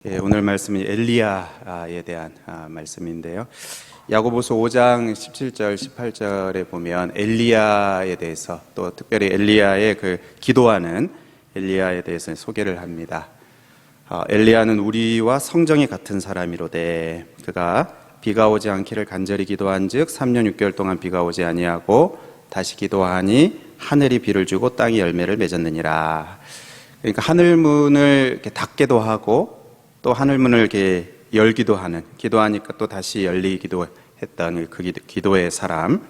오늘 말씀은 엘리야에 대한 말씀인데요. 야고보서 5장 17절, 18절에 보면 엘리야에 대해서 또 특별히 엘리야의 그 기도하는 엘리야에 대해서 소개를 합니다. 엘리야는 우리와 성정이 같은 사람이로되 그가 비가 오지 않기를 간절히 기도한즉 3년 6개월 동안 비가 오지 아니하고 다시 기도하니 하늘이 비를 주고 땅이 열매를 맺었느니라. 그러니까 하늘문을 이렇게 닫기도 하고 또 하늘문을 이렇게 열기도 하는, 기도하니까 또 다시 열리기도 했던 그 기도의 사람.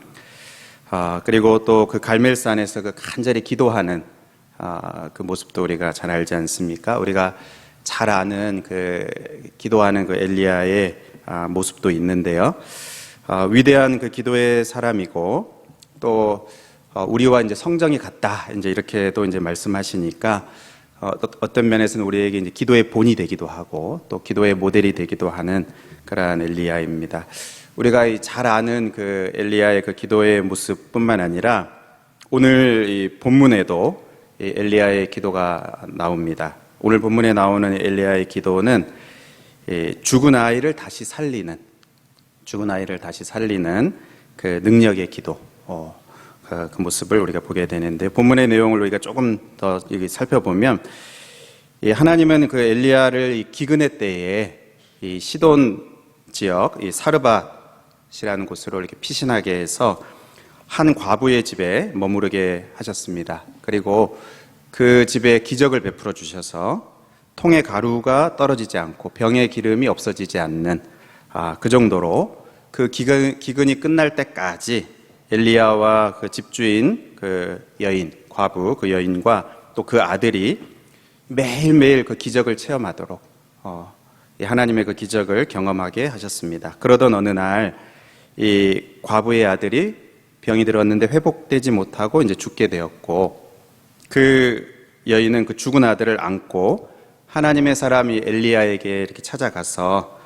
그리고 또 그 갈멜산에서 그 간절히 기도하는 그 모습도 우리가 잘 알지 않습니까? 우리가 잘 아는 그 기도하는 그 엘리야의 모습도 있는데요. 위대한 그 기도의 사람이고 또 우리와 이제 성정이 같다, 이제 이렇게도 이제 말씀하시니까 어떤 면에서는 우리에게 이제 기도의 본이 되기도 하고 또 기도의 모델이 되기도 하는 그러한 엘리야입니다. 우리가 잘 아는 그 엘리야의 그 기도의 모습뿐만 아니라 오늘 이 본문에도 이 엘리야의 기도가 나옵니다. 오늘 본문에 나오는 엘리야의 기도는 죽은 아이를 다시 살리는 그 능력의 기도, 그 모습을 우리가 보게 되는데, 본문의 내용을 우리가 조금 더 여기 살펴보면 하나님은 그 엘리야를 기근의 때에 이 시돈 지역 이 사르밧이라는 곳으로 이렇게 피신하게 해서 한 과부의 집에 머무르게 하셨습니다. 그리고 그 집에 기적을 베풀어 주셔서 통에 가루가 떨어지지 않고 병에 기름이 없어지지 않는 그 정도로 그 기근이 끝날 때까지 엘리야와 그 집주인 그 여인, 과부 그 여인과 또 그 아들이 매일매일 그 기적을 체험하도록 하나님의 그 기적을 경험하게 하셨습니다. 그러던 어느 날 이 과부의 아들이 병이 들었는데 회복되지 못하고 이제 죽게 되었고, 그 여인은 그 죽은 아들을 안고 하나님의 사람이 엘리야에게 이렇게 찾아가서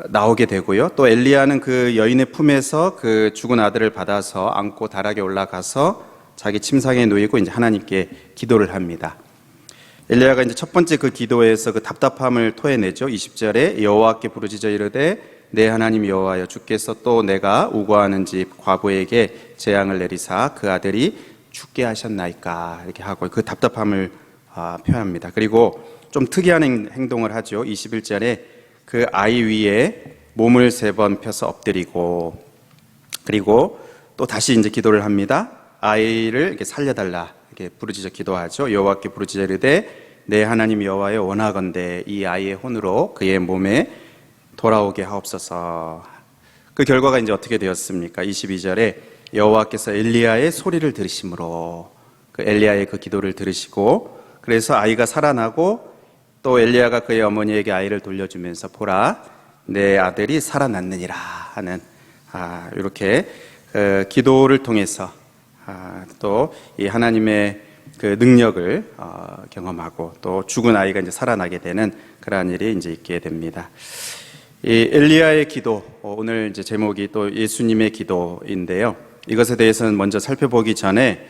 나오게 되고요. 또 엘리야는 그 여인의 품에서 그 죽은 아들을 받아서 안고 다락에 올라가서 자기 침상에 누이고 이제 하나님께 기도를 합니다. 엘리야가 이제 첫 번째 그 기도에서 그 답답함을 토해내죠. 20절에 여호와께 부르짖어 이르되 내 하나님 여호와여, 주께서 또 내가 우거하는 집 과부에게 재앙을 내리사 그 아들이 죽게 하셨나이까, 이렇게 하고 그 답답함을 표현합니다. 그리고 좀 특이한 행동을 하죠. 21절에 그 아이 위에 몸을 3번 펴서 엎드리고, 그리고 또 다시 이제 기도를 합니다. 아이를 이렇게 살려달라, 이렇게 부르짖어 기도하죠. 여호와께 부르짖어 이르되 내 하나님 여호와여, 원하건대 이 아이의 혼으로 그의 몸에 돌아오게 하옵소서. 그 결과가 이제 어떻게 되었습니까? 22절에 여호와께서 엘리야의 소리를 들으심으로, 그 엘리야의 그 기도를 들으시고, 그래서 아이가 살아나고 또 엘리야가 그의 어머니에게 아이를 돌려주면서 보라 내 아들이 살아났느니라 하는 이렇게 기도를 통해서 또 이 하나님의 그 능력을 경험하고 또 죽은 아이가 이제 살아나게 되는 그러한 일이 이제 있게 됩니다. 이 엘리야의 기도, 오늘 이제 제목이 또 예수님의 기도인데요. 이것에 대해서는 먼저 살펴보기 전에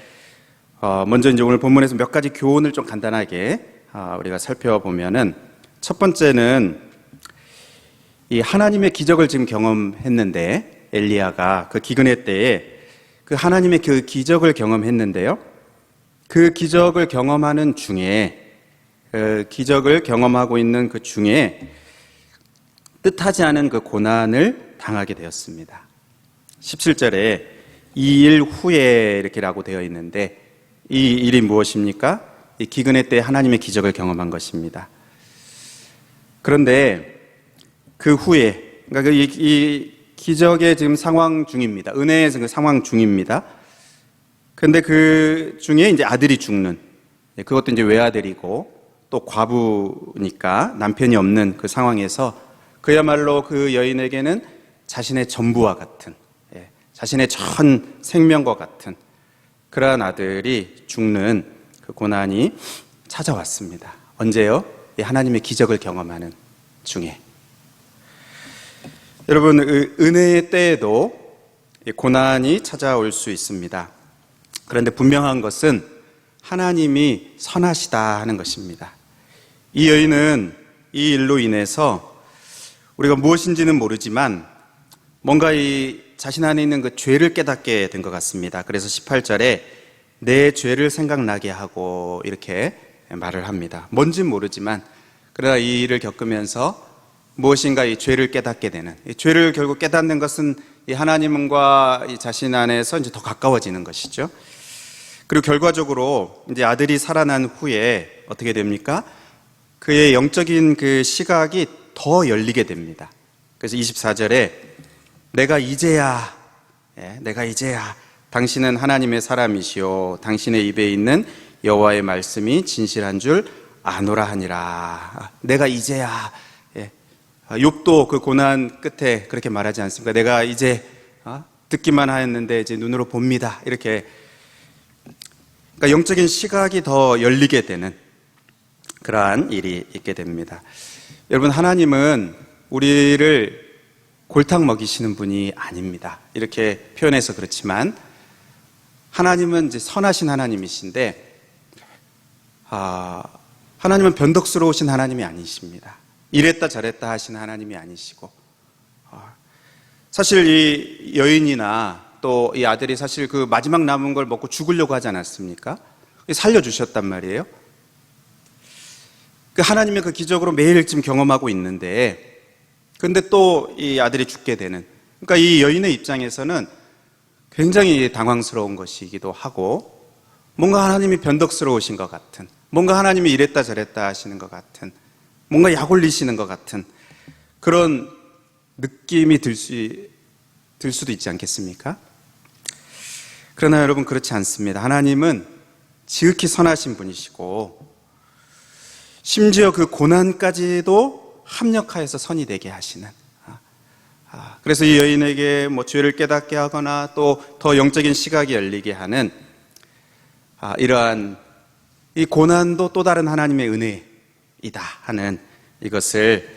먼저 이제 오늘 본문에서 몇 가지 교훈을 좀 간단하게 우리가 살펴보면은, 첫 번째는 이 하나님의 기적을 지금 경험했는데, 엘리야가 그 기근의 때에 그 하나님의 그 기적을 경험했는데요, 그 기적을 경험하는 중에, 기적을 경험하고 있는 그 중에 뜻하지 않은 그 고난을 당하게 되었습니다. 17절에 이 일 후에 이렇게라고 되어 있는데, 이 일이 무엇입니까? 이 기근의 때 하나님의 기적을 경험한 것입니다. 그런데 그 후에, 그러니까 이 기적의 지금 상황 중입니다. 은혜의 그 상황 중입니다. 그런데 그 중에 이제 아들이 죽는, 그것도 이제 외아들이고 또 과부니까 남편이 없는 그 상황에서 그야말로 그 여인에게는 자신의 전부와 같은, 자신의 전 생명과 같은 그러한 아들이 죽는 그 고난이 찾아왔습니다. 언제요? 하나님의 기적을 경험하는 중에. 여러분, 은혜의 때에도 고난이 찾아올 수 있습니다. 그런데 분명한 것은 하나님이 선하시다 하는 것입니다. 이 여인은 이 일로 인해서 우리가 무엇인지는 모르지만 뭔가 이 자신 안에 있는 그 죄를 깨닫게 된 것 같습니다. 그래서 18절에 내 죄를 생각나게 하고 이렇게 말을 합니다. 뭔지는 모르지만 그러나 이 일을 겪으면서 무엇인가 이 죄를 깨닫게 되는, 이 죄를 결국 깨닫는 것은 이 하나님과 이 자신 안에서 이제 더 가까워지는 것이죠. 그리고 결과적으로 이제 아들이 살아난 후에 어떻게 됩니까? 그의 영적인 그 시각이 더 열리게 됩니다. 그래서 24절에 내가 이제야 당신은 하나님의 사람이시오 당신의 입에 있는 여호와의 말씀이 진실한 줄 아노라 하니라. 내가 이제야. 욥도 그 고난 끝에 그렇게 말하지 않습니까? 내가 이제 듣기만 하였는데 이제 눈으로 봅니다. 이렇게 그러니까 영적인 시각이 더 열리게 되는 그러한 일이 있게 됩니다. 여러분, 하나님은 우리를 골탕 먹이시는 분이 아닙니다. 이렇게 표현해서 그렇지만 하나님은 이제 선하신 하나님이신데 하나님은 변덕스러우신 하나님이 아니십니다. 이랬다 저랬다 하시는 하나님이 아니시고 사실 이 여인이나 또 이 아들이 사실 그 마지막 남은 걸 먹고 죽으려고 하지 않았습니까? 살려주셨단 말이에요. 그 하나님의 그 기적으로 매일 지금 경험하고 있는데 근데 또 이 아들이 죽게 되는, 그러니까 이 여인의 입장에서는 굉장히 당황스러운 것이기도 하고 뭔가 하나님이 변덕스러우신 것 같은, 뭔가 하나님이 이랬다 저랬다 하시는 것 같은, 뭔가 약 올리시는 것 같은 그런 느낌이 들 수도 있지 않겠습니까? 그러나 여러분, 그렇지 않습니다. 하나님은 지극히 선하신 분이시고 심지어 그 고난까지도 합력하여서 선이 되게 하시는, 그래서 이 여인에게 뭐 죄를 깨닫게 하거나 또 더 영적인 시각이 열리게 하는 이러한 이 고난도 또 다른 하나님의 은혜이다 하는 이것을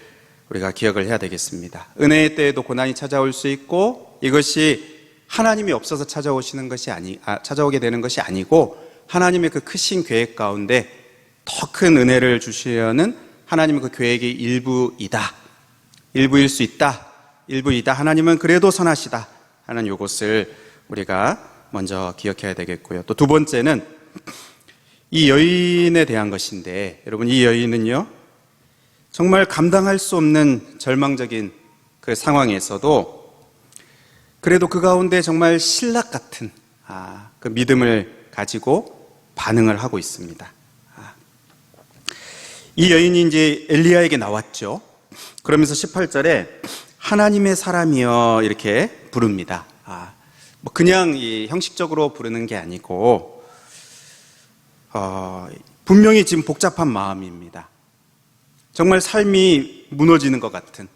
우리가 기억을 해야 되겠습니다. 은혜의 때에도 고난이 찾아올 수 있고 이것이 하나님이 없어서 찾아오게 되는 것이 아니고 하나님의 그 크신 계획 가운데 더 큰 은혜를 주시려는 하나님의 그 계획의 일부일 수 있다, 일부이다. 하나님은 그래도 선하시다 하는 이것을 우리가 먼저 기억해야 되겠고요. 또 두 번째는 이 여인에 대한 것인데, 여러분, 이 여인은요 정말 감당할 수 없는 절망적인 그 상황에서도 그래도 그 가운데 정말 신락 같은 그 믿음을 가지고 반응을 하고 있습니다. 이 여인이 이제 엘리야에게 나왔죠. 그러면서 18절에 하나님의 사람이여 이렇게 부릅니다. 뭐 그냥 이 형식적으로 부르는 게 아니고 분명히 지금 복잡한 마음입니다. 정말 삶이 무너지는 것 같은,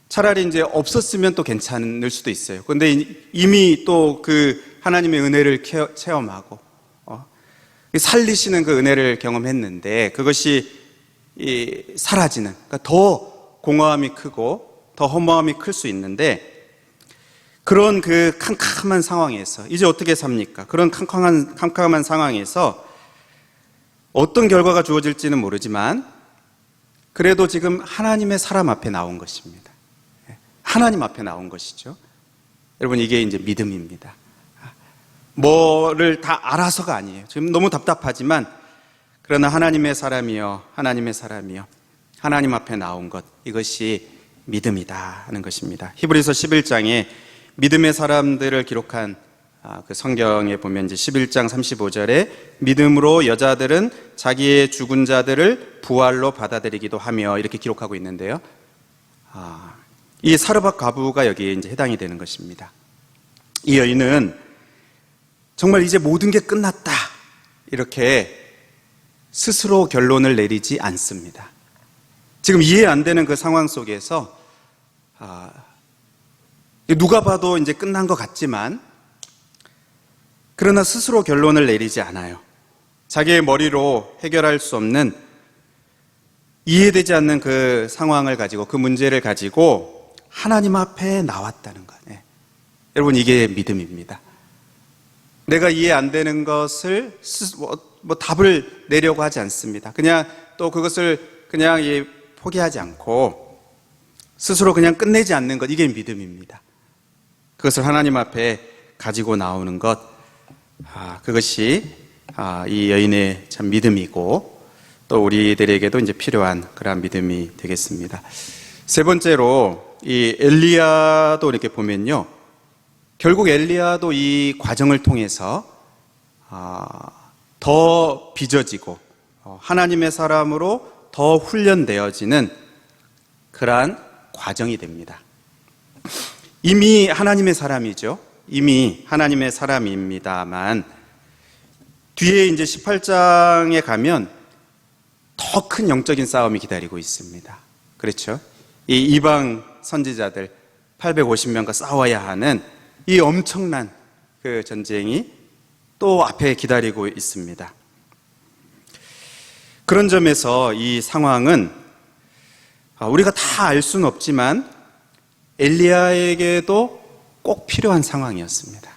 차라리 이제 없었으면 또 괜찮을 수도 있어요. 그런데 이미 또 그 하나님의 은혜를 체험하고 살리시는 그 은혜를 경험했는데 그것이 사라지는, 그러니까 더 공허함이 크고 더 허무함이 클 수 있는데 그런 그 캄캄한 상황에서 이제 어떻게 삽니까? 그런 캄캄한 상황에서 어떤 결과가 주어질지는 모르지만 그래도 지금 하나님의 사람 앞에 나온 것입니다. 하나님 앞에 나온 것이죠. 여러분, 이게 이제 믿음입니다. 뭐를 다 알아서가 아니에요. 지금 너무 답답하지만 그러나 하나님의 사람이여 하나님 앞에 나온 것, 이것이 믿음이다 하는 것입니다. 히브리서 11장에 믿음의 사람들을 기록한 그 성경에 보면 이제 11장 35절에 믿음으로 여자들은 자기의 죽은 자들을 부활로 받아들이기도 하며 이렇게 기록하고 있는데요. 이 사르밧 과부가 여기에 이제 해당이 되는 것입니다. 이 여인은 정말 이제 모든 게 끝났다 이렇게 스스로 결론을 내리지 않습니다. 지금 이해 안 되는 그 상황 속에서 누가 봐도 이제 끝난 것 같지만 그러나 스스로 결론을 내리지 않아요. 자기의 머리로 해결할 수 없는, 이해되지 않는 그 상황을 가지고, 그 문제를 가지고 하나님 앞에 나왔다는 거예요. 여러분, 이게 믿음입니다. 내가 이해 안 되는 것을 뭐 답을 내려고 하지 않습니다. 그냥 또 그것을 그냥 포기하지 않고 스스로 그냥 끝내지 않는 것, 이게 믿음입니다. 그것을 하나님 앞에 가지고 나오는 것, 그것이 이 여인의 참 믿음이고 또 우리들에게도 이제 필요한 그러한 믿음이 되겠습니다. 세 번째로 이 엘리야도 이렇게 보면요, 결국 엘리야도 이 과정을 통해서 더 빚어지고 하나님의 사람으로 더 훈련되어지는 그러한 과정이 됩니다. 이미 하나님의 사람이죠. 이미 하나님의 사람입니다만 뒤에 이제 18장에 가면 더 큰 영적인 싸움이 기다리고 있습니다. 그렇죠? 이 이방 선지자들 850명과 싸워야 하는 이 엄청난 그 전쟁이 또 앞에 기다리고 있습니다. 그런 점에서 이 상황은 우리가 다 알 수는 없지만 엘리야에게도 꼭 필요한 상황이었습니다.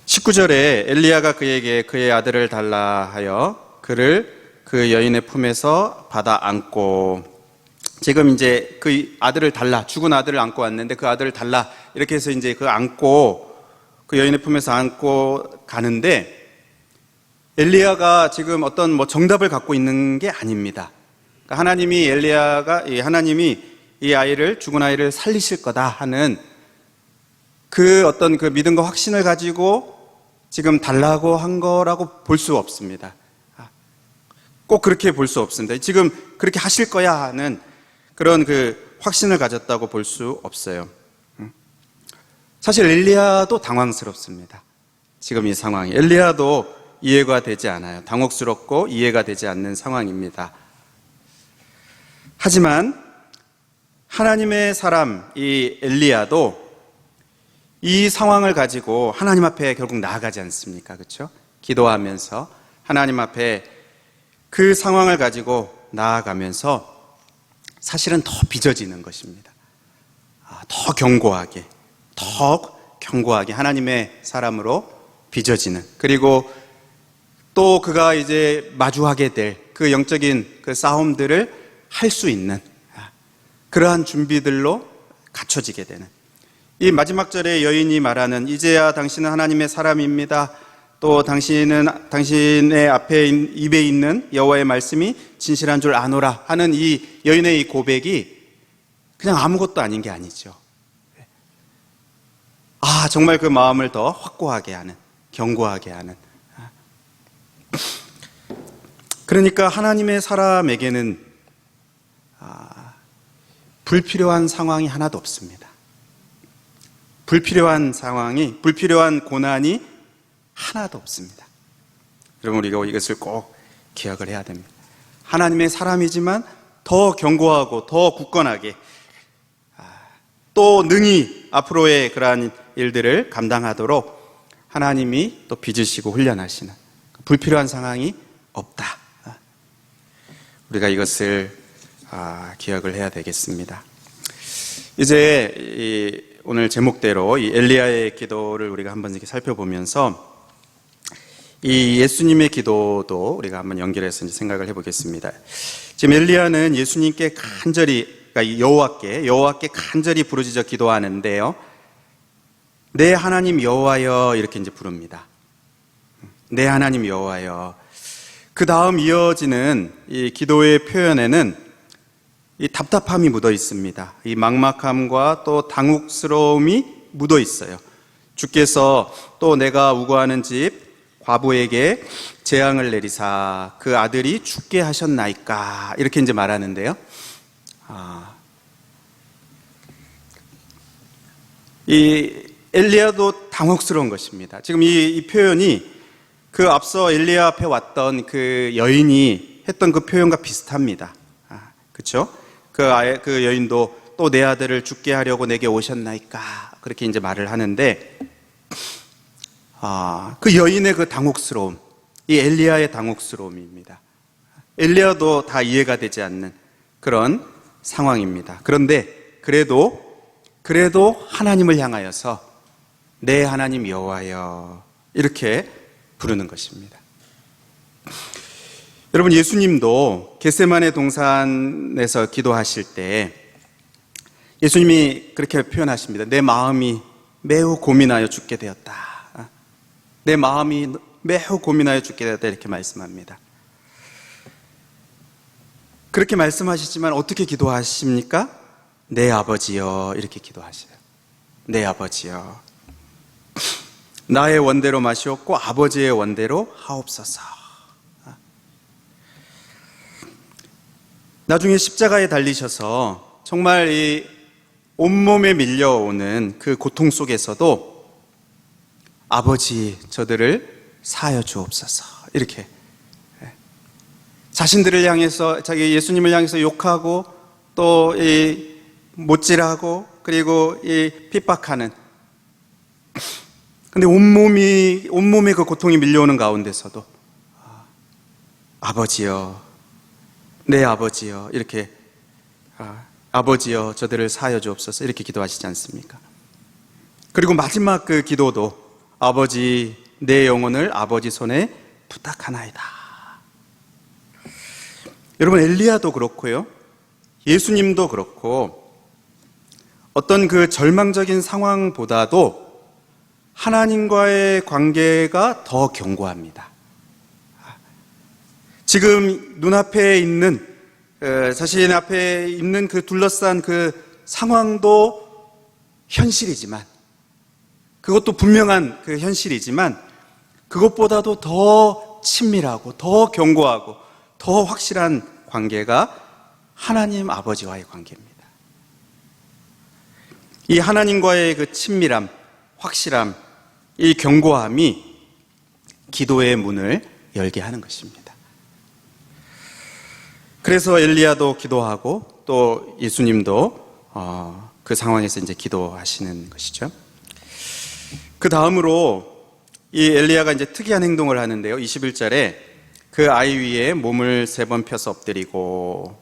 19절에 엘리야가 그에게 그의 아들을 달라 하여 그를 그 여인의 품에서 받아 안고, 지금 이제 그 아들을 달라, 죽은 아들을 안고 왔는데 그 아들을 달라, 이렇게 해서 이제 그 안고, 그 여인의 품에서 안고 가는데 엘리야가 지금 어떤 뭐 정답을 갖고 있는 게 아닙니다. 그러니까 하나님이 이 아이를, 죽은 아이를 살리실 거다 하는 그 어떤 그 믿음과 확신을 가지고 지금 달라고 한 거라고 볼 수 없습니다. 꼭 그렇게 볼 수 없습니다. 지금 그렇게 하실 거야 하는 그런 그 확신을 가졌다고 볼 수 없어요. 사실 엘리야도 당황스럽습니다. 지금 이 상황이. 엘리야도 이해가 되지 않아요. 당혹스럽고 이해가 되지 않는 상황입니다. 하지만 하나님의 사람, 이 엘리야도 이 상황을 가지고 하나님 앞에 결국 나아가지 않습니까? 그렇죠? 기도하면서 하나님 앞에 그 상황을 가지고 나아가면서 사실은 더 빚어지는 것입니다. 더 견고하게 하나님의 사람으로 빚어지는, 그리고 또 그가 이제 마주하게 될 그 영적인 그 싸움들을 할 수 있는 그러한 준비들로 갖춰지게 되는, 이 마지막 절에 여인이 말하는 이제야 당신은 하나님의 사람입니다. 또 당신의 입에 있는 여호와의 말씀이 진실한 줄 아노라 하는 이 여인의 이 고백이 그냥 아무것도 아닌 게 아니죠. 정말 그 마음을 더 확고하게 하는, 견고하게 하는. 그러니까 하나님의 사람에게는 불필요한 상황이 하나도 없습니다. 불필요한 고난이 하나도 없습니다. 여러분, 우리가 이것을 꼭 기억을 해야 됩니다. 하나님의 사람이지만 더 견고하고 더 굳건하게 또 능히 앞으로의 그러한 일들을 감당하도록 하나님이 또 빚으시고 훈련하시는, 불필요한 상황이 없다. 우리가 이것을 기억을 해야 되겠습니다. 이제 오늘 제목대로 이 엘리야의 기도를 우리가 한번 이렇게 살펴보면서 이 예수님의 기도도 우리가 한번 연결해서 이제 생각을 해보겠습니다. 지금 엘리야는 예수님께 간절히, 그러니까 여호와께 간절히 부르짖어 기도하는데요, 내 하나님 여호와여 이렇게 이제 부릅니다. 내 하나님 여호와여. 그 다음 이어지는 이 기도의 표현에는 이 답답함이 묻어 있습니다. 이 막막함과 또 당혹스러움이 묻어 있어요. 주께서 또 내가 우거하는 집 과부에게 재앙을 내리사 그 아들이 죽게 하셨나이까, 이렇게 이제 말하는데요. 이 엘리야도 당혹스러운 것입니다. 지금 이 표현이 그 앞서 엘리야 앞에 왔던 그 여인이 했던 그 표현과 비슷합니다. 그렇죠? 그 여인도 또 내 아들을 죽게 하려고 내게 오셨나이까, 그렇게 이제 말을 하는데, 그 여인의 그 당혹스러움, 이 엘리야의 당혹스러움입니다. 엘리야도 다 이해가 되지 않는 그런 상황입니다. 그런데 그래도 하나님을 향하여서 내 하나님 여호와여, 이렇게 부르는 것입니다. 여러분, 예수님도 겟세마네 동산에서 기도하실 때 예수님이 그렇게 표현하십니다. 내 마음이 매우 고민하여 죽게 되었다. 내 마음이 매우 고민하여 죽게 되었다. 이렇게 말씀합니다. 그렇게 말씀하시지만 어떻게 기도하십니까? 내 아버지여, 이렇게 기도하셔요. 내 아버지여, 나의 원대로 마시옵고 아버지의 원대로 하옵소서. 나중에 십자가에 달리셔서 정말 이 온몸에 밀려오는 그 고통 속에서도 아버지, 저들을 사하여 주옵소서, 이렇게 자신들을 향해서, 자기 예수님을 향해서 욕하고 또 이 못질하고 그리고 이 핍박하는, 근데 온몸에 그 고통이 밀려오는 가운데서도 아버지여, 내 아버지여, 이렇게 아버지여, 저들을 사하여 주옵소서, 이렇게 기도하시지 않습니까? 그리고 마지막 그 기도도 아버지, 내 영혼을 아버지 손에 부탁하나이다. 여러분, 엘리야도 그렇고요, 예수님도 그렇고, 어떤 그 절망적인 상황보다도 하나님과의 관계가 더 견고합니다. 지금 눈앞에 있는, 자신 앞에 있는 그 둘러싼 그 상황도 현실이지만, 그것도 분명한 그 현실이지만, 그것보다도 더 친밀하고 더 견고하고 더 확실한 관계가 하나님 아버지와의 관계입니다. 이 하나님과의 그 친밀함, 확실함, 이 견고함이 기도의 문을 열게 하는 것입니다. 그래서 엘리야도 기도하고 또 예수님도 그 상황에서 이제 기도하시는 것이죠. 그 다음으로 이 엘리야가 이제 특이한 행동을 하는데요. 21절에 그 아이 위에 몸을 3번 펴서 엎드리고,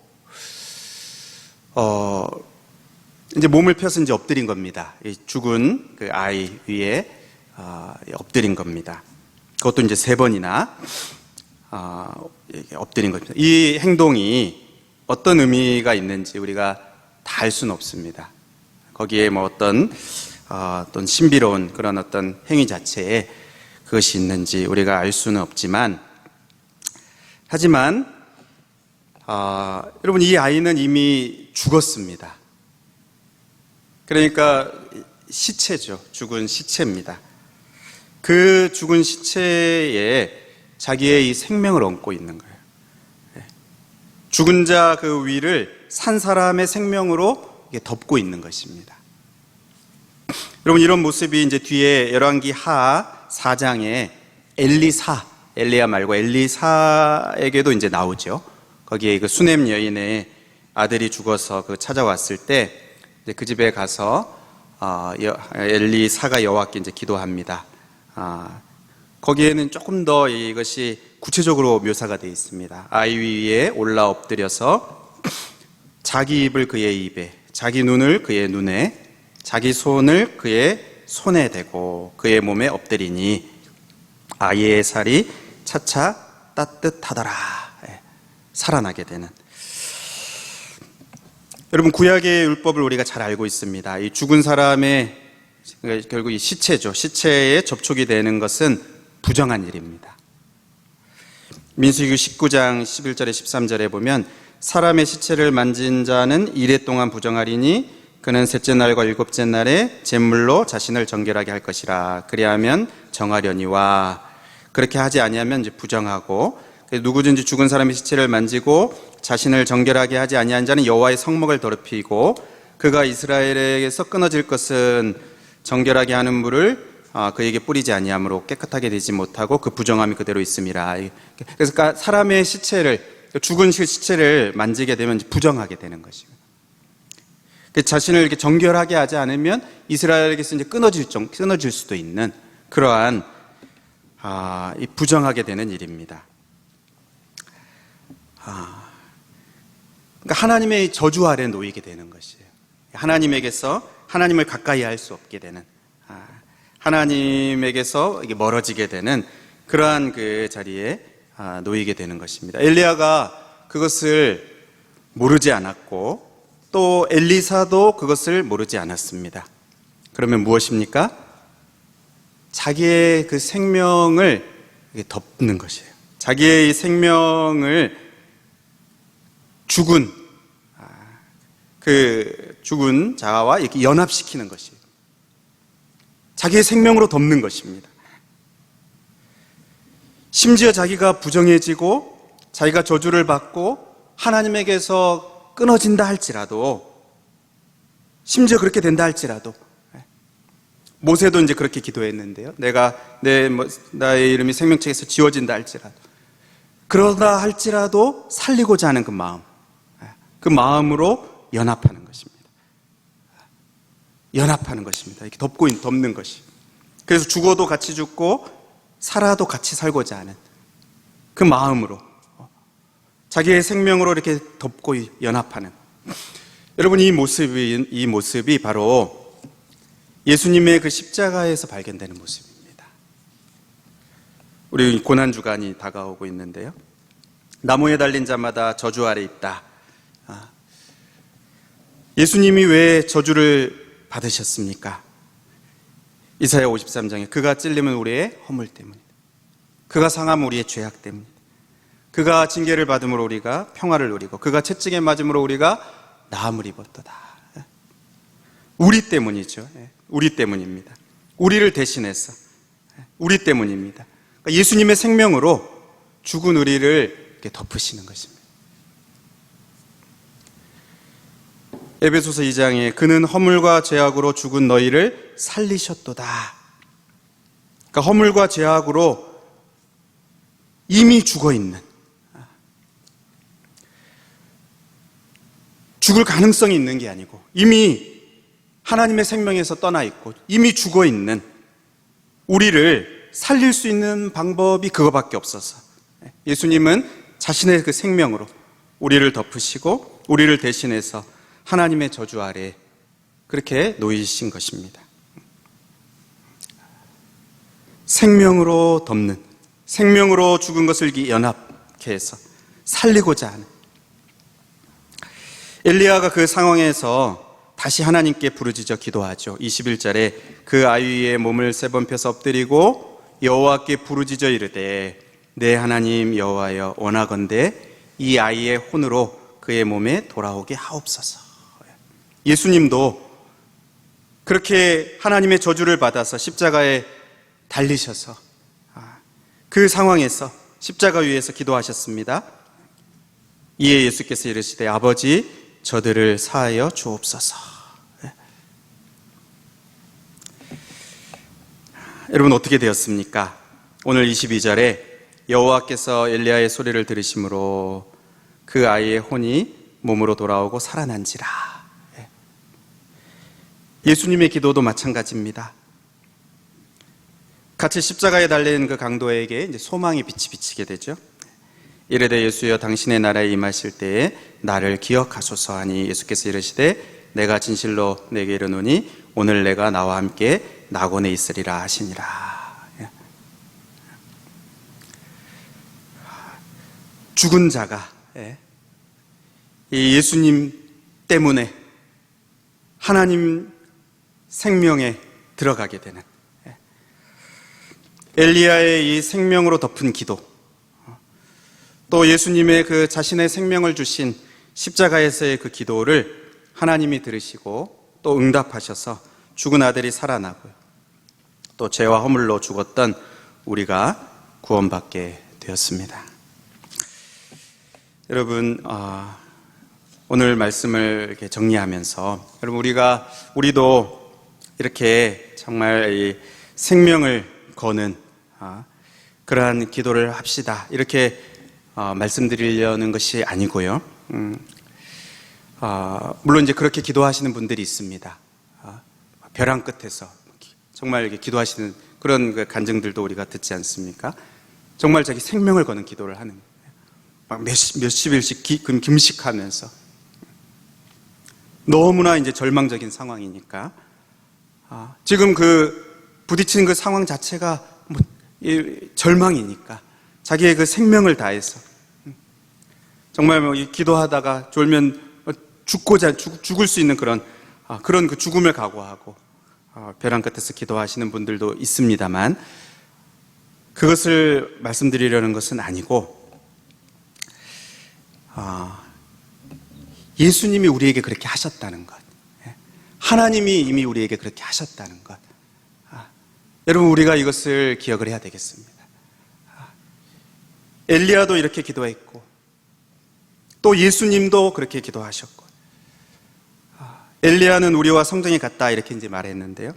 이제 몸을 펴서 이제 엎드린 겁니다. 이 죽은 그 아이 위에 엎드린 겁니다. 그것도 이제 3번이나 엎드린 겁니다. 이 행동이 어떤 의미가 있는지 우리가 다 알 수는 없습니다. 거기에 뭐 어떤 신비로운 그런 어떤 행위 자체에 그것이 있는지 우리가 알 수는 없지만, 하지만 여러분, 이 아이는 이미 죽었습니다. 그러니까 시체죠. 죽은 시체입니다. 그 죽은 시체에 자기의 이 생명을 얹고 있는 거예요. 죽은 자 그 위를 산 사람의 생명으로 덮고 있는 것입니다. 여러분, 이런 모습이 이제 뒤에 열왕기 하 4장에 엘리야 말고 엘리사에게도 이제 나오죠. 거기에 그 수넴 여인의 아들이 죽어서 그 찾아왔을 때 그 집에 가서 엘리사가 여호와께 이제 기도합니다. 거기에는 조금 더 이것이 구체적으로 묘사가 되어 있습니다. 아이 위에 올라 엎드려서 자기 입을 그의 입에, 자기 눈을 그의 눈에, 자기 손을 그의 손에 대고 그의 몸에 엎드리니 아이의 살이 차차 따뜻하더라. 살아나게 되는. 여러분, 구약의 율법을 우리가 잘 알고 있습니다. 이 죽은 사람의 결국 이 시체죠. 시체에 접촉이 되는 것은 부정한 일입니다. 민수기 19장 11절에 13절에 보면 사람의 시체를 만진 자는 이레 동안 부정하리니 그는 셋째 날과 일곱째 날에 제물로 자신을 정결하게 할 것이라. 그리하면 정하려니와. 그렇게 하지 아니하면 이제 부정하고, 누구든지 죽은 사람의 시체를 만지고 자신을 정결하게 하지 아니한 자는 여호와의 성목을 더럽히고 그가 이스라엘에게서 끊어질 것은 정결하게 하는 물을 그에게 뿌리지 아니하므로 깨끗하게 되지 못하고 그 부정함이 그대로 있음이라. 그래서 사람의 시체를, 죽은 시체를 만지게 되면 부정하게 되는 것이고, 자신을 이렇게 정결하게 하지 않으면 이스라엘에게서 이제 끊어질 수도 있는 그러한 이 부정하게 되는 일입니다. 그러니까 하나님의 저주 아래 놓이게 되는 것이에요. 하나님에게서 하나님을 가까이 할 수 없게 되는, 하나님에게서 이게 멀어지게 되는 그러한 그 자리에 놓이게 되는 것입니다. 엘리야가 그것을 모르지 않았고 또 엘리사도 그것을 모르지 않았습니다. 그러면 무엇입니까? 자기의 그 생명을 덮는 것이에요. 자기의 생명을 죽은 자와 이렇게 연합시키는 것이에요. 자기의 생명으로 덮는 것입니다. 심지어 자기가 부정해지고 자기가 저주를 받고 하나님에게서 끊어진다 할지라도, 심지어 그렇게 된다 할지라도, 모세도 이제 그렇게 기도했는데요. 나의 이름이 생명책에서 지워진다 할지라도, 그러다 할지라도 살리고자 하는 그 마음으로 연합하는 것입니다. 연합하는 것입니다. 이렇게 덮는 것이. 그래서 죽어도 같이 죽고 살아도 같이 살고자 하는 그 마음으로, 자기의 생명으로 이렇게 덮고 연합하는. 여러분, 이 모습이 바로 예수님의 그 십자가에서 발견되는 모습입니다. 우리 고난주간이 다가오고 있는데요. 나무에 달린 자마다 저주 아래 있다. 예수님이 왜 저주를 받으셨습니까? 이사야 53장에 그가 찔림은 우리의 허물 때문이다. 그가 상함은 우리의 죄악 때문이다. 그가 징계를 받음으로 우리가 평화를 누리고 그가 채찍에 맞음으로 우리가 나음을 입었도다. 우리 때문이죠. 우리 때문입니다. 우리를 대신해서 우리 때문입니다. 그러니까 예수님의 생명으로 죽은 우리를 이렇게 덮으시는 것입니다. 에베소서 2장에 그는 허물과 죄악으로 죽은 너희를 살리셨도다. 그러니까 허물과 죄악으로 이미 죽어있는, 죽을 가능성이 있는 게 아니고 이미 하나님의 생명에서 떠나 있고 이미 죽어있는 우리를 살릴 수 있는 방법이 그거밖에 없어서 예수님은 자신의 그 생명으로 우리를 덮으시고 우리를 대신해서 하나님의 저주 아래 그렇게 놓이신 것입니다. 생명으로 덮는, 생명으로 죽은 것을 연합케 해서 살리고자 하는. 엘리야가 그 상황에서 다시 하나님께 부르짖어 기도하죠. 21절에 그 아이의 몸을 3번 펴서 엎드리고 여호와께 부르짖어 이르되 내 하나님 여호와여 원하건대 이 아이의 혼으로 그의 몸에 돌아오게 하옵소서. 예수님도 그렇게 하나님의 저주를 받아서 십자가에 달리셔서 그 상황에서 십자가 위에서 기도하셨습니다. 이에 예수께서 이르시되 아버지 저들을 사하여 주옵소서. 여러분 어떻게 되었습니까? 오늘 22절에 여호와께서 엘리야의 소리를 들으심으로 그 아이의 혼이 몸으로 돌아오고 살아난지라. 예수님의 기도도 마찬가지입니다. 같이 십자가에 달린 그 강도에게 이제 소망의 빛이 비치게 되죠. 이르되 예수여 당신의 나라에 임하실 때에 나를 기억하소서 하니 예수께서 이르시되 내가 진실로 내게 이르노니 오늘 내가 나와 함께 낙원에 있으리라 하시니라. 죽은 자가 이 예수님 때문에 하나님 생명에 들어가게 되는, 엘리야의 이 생명으로 덮은 기도, 또 예수님의 그 자신의 생명을 주신 십자가에서의 그 기도를 하나님이 들으시고 또 응답하셔서 죽은 아들이 살아나고요. 또 죄와 허물로 죽었던 우리가 구원받게 되었습니다. 여러분, 오늘 말씀을 이렇게 정리하면서 여러분 우리도 이렇게 정말 이 생명을 거는 그러한 기도를 합시다. 이렇게 말씀드리려는 것이 아니고요. 물론 이제 그렇게 기도하시는 분들이 있습니다. 벼랑 끝에서 정말 이렇게 기도하시는 그런 그 간증들도 우리가 듣지 않습니까? 정말 자기 생명을 거는 기도를 하는, 막 몇십 일씩 금식하면서 너무나 이제 절망적인 상황이니까 지금 그 부딪히는 그 상황 자체가 절망이니까 자기의 그 생명을 다해서 정말 기도하다가 졸면 죽을 수 있는 그런 그 죽음을 각오하고 벼랑 끝에서 기도하시는 분들도 있습니다만, 그것을 말씀드리려는 것은 아니고, 예수님이 우리에게 그렇게 하셨다는 것, 하나님이 이미 우리에게 그렇게 하셨다는 것, 여러분 우리가 이것을 기억을 해야 되겠습니다. 엘리야도 이렇게 기도했고 또 예수님도 그렇게 기도하셨고, 엘리야는 우리와 성정이 같다 이렇게 이제 말했는데요,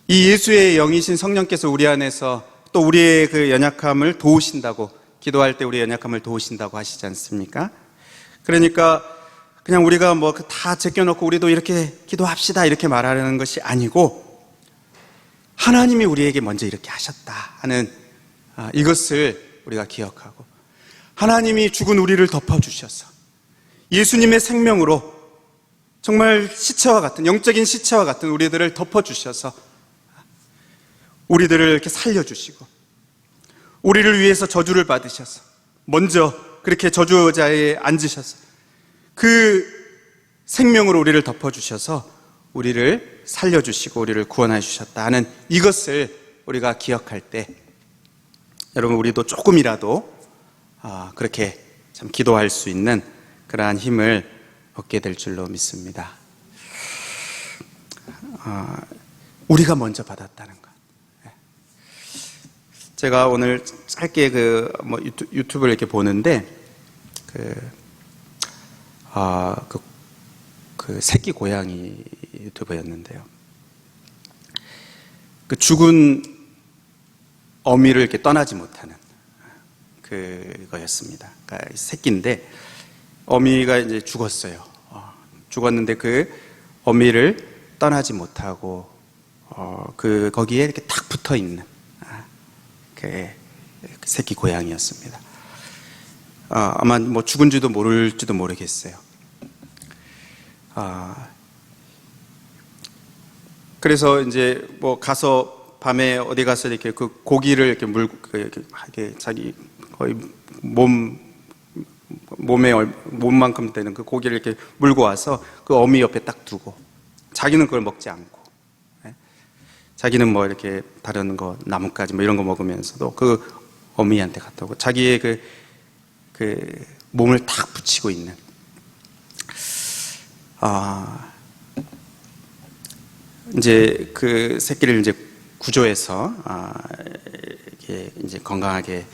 이 예수의 영이신 성령께서 우리 안에서 또 우리의 그 연약함을 도우신다고, 기도할 때 우리의 연약함을 도우신다고 하시지 않습니까? 그러니까 그냥 우리가 다 제껴놓고 우리도 이렇게 기도합시다 이렇게 말하는 것이 아니고, 하나님이 우리에게 먼저 이렇게 하셨다 하는 이것을 우리가 기억하고, 하나님이 죽은 우리를 덮어주셔서 예수님의 생명으로 정말 시체와 같은, 영적인 시체와 같은 우리들을 덮어주셔서 우리들을 이렇게 살려주시고, 우리를 위해서 저주를 받으셔서 먼저 그렇게 저주자에 앉으셔서 그 생명으로 우리를 덮어주셔서 우리를 살려주시고 우리를 구원해 주셨다 하는 이것을 우리가 기억할 때, 여러분 우리도 조금이라도 그렇게 참 기도할 수 있는 그러한 힘을 얻게 될 줄로 믿습니다. 우리가 먼저 받았다는 것. 제가 오늘 짧게 유튜브를 이렇게 보는데 그 새끼 고양이 유튜브였는데요, 그 죽은 어미를 이렇게 떠나지 못하는 그거였습니다. 그러니까 새끼인데 어미가 이제 죽었어요. 죽었는데 그 어미를 떠나지 못하고 거기에 이렇게 탁 붙어 있는 그 새끼 고양이였습니다. 아마 죽은지도 모를지도 모르겠어요. 그래서 이제 가서 밤에 어디 가서 이렇게 그 고기를 이렇게 이렇게 자기 거의 몸만큼 되는 그 고기를 이렇게 물고 와서 그 어미 옆에 딱 두고, 자기는 그걸 먹지 않고, 자기는 이렇게 다른 거 나뭇가지 이런 거 먹으면서도 그 어미한테 갖다 오고 자기의 그 몸을 탁 붙이고 있는, 이제 그 새끼를 이제 구조해서 이렇게 이제 건강하게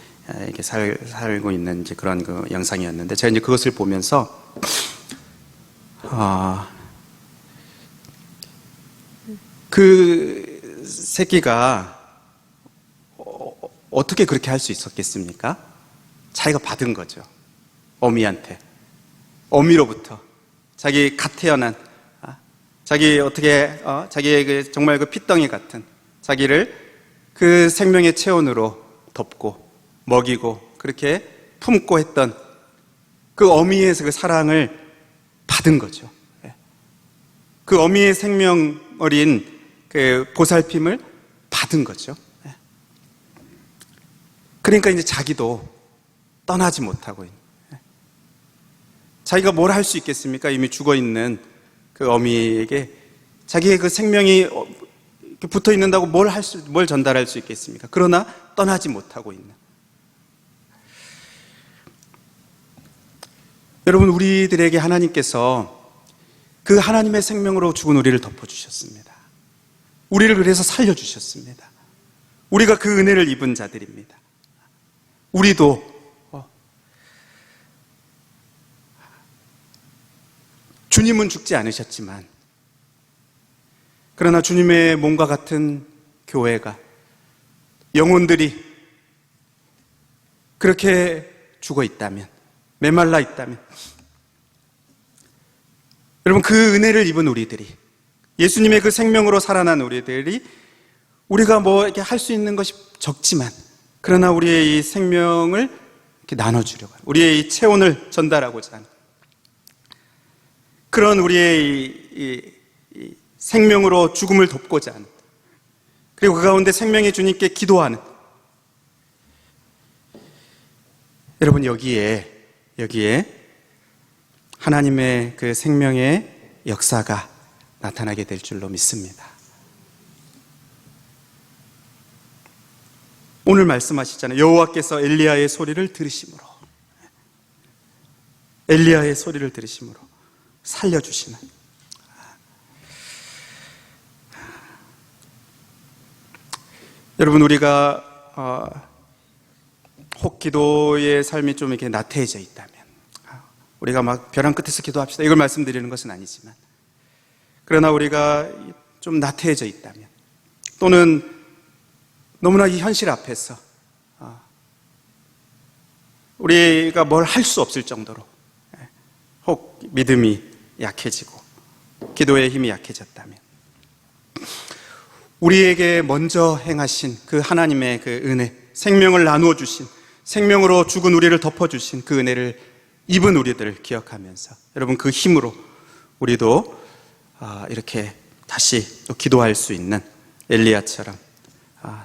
이렇게 살고 있는 이제 그런 그 영상이었는데, 제가 이제 그것을 보면서 그 새끼가 어떻게 그렇게 할 수 있었겠습니까? 자기가 받은 거죠. 어미한테, 어미로부터 자기 갓 태어난 자기 자기의 그 정말 그 핏덩이 같은 자기를 그 생명의 체온으로 덮고 먹이고 그렇게 품고 했던 그 어미에서 그 사랑을 받은 거죠. 그 어미의 생명 어린 그 보살핌을 받은 거죠. 그러니까 이제 자기도 떠나지 못하고 있는, 자기가 뭘 할 수 있겠습니까? 이미 죽어 있는 그 어미에게 자기의 그 생명이 붙어 있는다고 뭘 전달할 수 있겠습니까? 그러나 떠나지 못하고 있는. 여러분, 우리들에게 하나님께서 그 하나님의 생명으로 죽은 우리를 덮어주셨습니다. 우리를 그래서 살려주셨습니다. 우리가 그 은혜를 입은 자들입니다. 우리도 주님은 죽지 않으셨지만, 그러나 주님의 몸과 같은 교회가, 영혼들이 그렇게 죽어 있다면, 메말라 있다면, 여러분, 그 은혜를 입은 우리들이, 예수님의 그 생명으로 살아난 우리들이, 우리가 이렇게 할 수 있는 것이 적지만, 그러나 우리의 이 생명을 이렇게 나눠주려고 하는, 우리의 이 체온을 전달하고자 하는, 그런 우리의 이 생명으로 죽음을 덮고자 하는 그리고 그 가운데 생명의 주님께 기도하는, 여러분 여기에 하나님의 그 생명의 역사가 나타나게 될 줄로 믿습니다. 오늘 말씀하시잖아요. 여호와께서 엘리야의 소리를 들으심으로 살려주시는. 여러분, 우리가 혹 기도의 삶이 좀 이렇게 나태해져 있다면, 우리가 막 벼랑 끝에서 기도합시다, 이걸 말씀드리는 것은 아니지만, 그러나 우리가 좀 나태해져 있다면, 또는 너무나 이 현실 앞에서 우리가 뭘 할 수 없을 정도로 혹 믿음이 약해지고 기도의 힘이 약해졌다면, 우리에게 먼저 행하신 그 하나님의 그 은혜, 생명을 나누어 주신, 생명으로 죽은 우리를 덮어주신 그 은혜를 입은 우리들을 기억하면서, 여러분 그 힘으로 우리도 이렇게 다시 또 기도할 수 있는, 엘리야처럼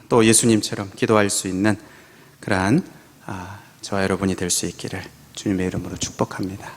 또 예수님처럼 기도할 수 있는 그러한 저와 여러분이 될 수 있기를 주님의 이름으로 축복합니다.